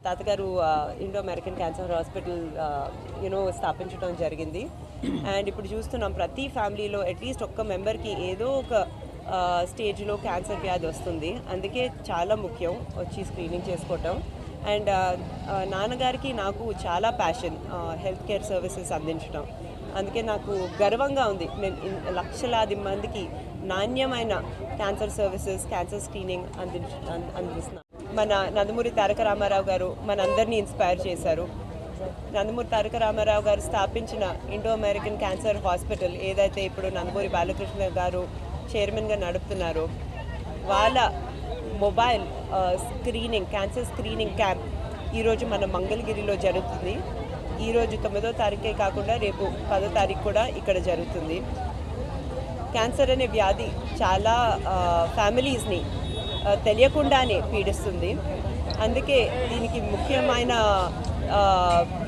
తాతగారు Indo American cancer hospital స్థాపించడం జరిగింది. అండ్ ఇప్పుడు చూస్తున్నాం ప్రతి ఫ్యామిలీలో అట్లీస్ట్ ఒక్క మెంబర్కి ఏదో ఒక స్టేజ్లో క్యాన్సర్ వ్యాధి వస్తుంది. అందుకే చాలా ముఖ్యం వచ్చి స్క్రీనింగ్ చేసుకోవటం. అండ్ నాన్నగారికి నాకు చాలా ప్యాషన్ హెల్త్ కేర్ సర్వీసెస్ అందించడం. అందుకే నాకు గర్వంగా ఉంది మేము లక్షలాది మందికి నాణ్యమైన క్యాన్సర్ సర్వీసెస్, క్యాన్సర్ స్క్రీనింగ్ అందిస్తున్నాం. మన నందమూరి తారక రామారావు గారు మనందరినీ ఇన్స్పైర్ చేశారు. నందమూరి తారక రామారావు గారు స్థాపించిన ఇండో అమెరికన్ క్యాన్సర్ హాస్పిటల్ ఏదైతే ఇప్పుడు నందమూరి బాలకృష్ణ గారు చైర్మన్గా నడుపుతున్నారో, వాళ్ళ mobile screening cancer screening camp ఈరోజు మన మంగళగిరిలో జరుగుతుంది. ఈరోజు 9వ తారీఖే కాకుండా రేపు 10వ తారీఖు కూడా ఇక్కడ జరుగుతుంది. క్యాన్సర్ అనే వ్యాధి చాలా ఫ్యామిలీస్ని తెలియకుండానే పీడిస్తుంది. అందుకే దీనికి ముఖ్యమైన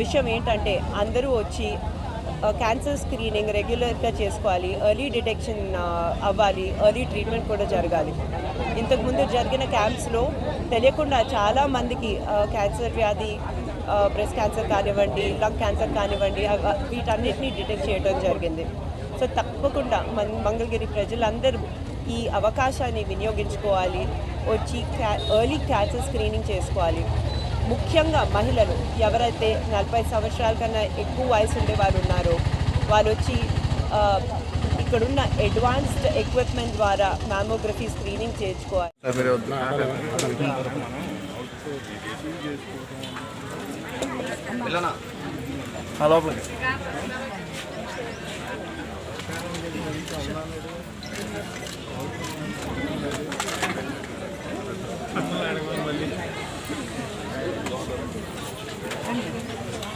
విషయం ఏంటంటే అందరూ వచ్చి క్యాన్సర్ స్క్రీనింగ్ రెగ్యులర్గా చేసుకోవాలి, ఎర్లీ డిటెక్షన్ అవ్వాలి, ఎర్లీ ట్రీట్మెంట్ కూడా జరగాలి. ఇంతకుముందు జరిగిన క్యాంప్స్లో తెలియకుండా చాలామందికి క్యాన్సర్ వ్యాధి, బ్రెస్ట్ క్యాన్సర్ కానివ్వండి, లంగ్ క్యాన్సర్ కానివ్వండి, వీటన్నిటిని డిటెక్ట్ చేయడం జరిగింది. సో తప్పకుండా మంగళగిరి ప్రజలందరూ ఈ అవకాశాన్ని వినియోగించుకోవాలి, వచ్చి ఎర్లీ క్యాన్సర్ స్క్రీనింగ్ చేసుకోవాలి. ముఖ్యంగా మహిళలు ఎవరైతే 40 సంవత్సరాల కన్నా ఎక్కువ వయసు ఉండే వాళ్ళు ఉన్నారో వాళ్ళు వచ్చి ఇక్కడున్న అడ్వాన్స్డ్ ఎక్విప్మెంట్ ద్వారా మ్యామోగ్రఫీ స్క్రీనింగ్ చేయించుకోవాలి.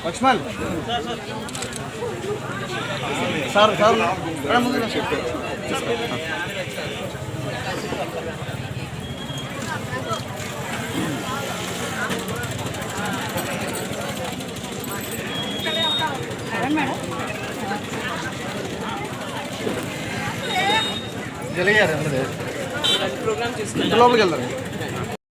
లక్ష్మణ్ సార్ ప్రోగ్రామ్ లోపలికి వెళ్తారు.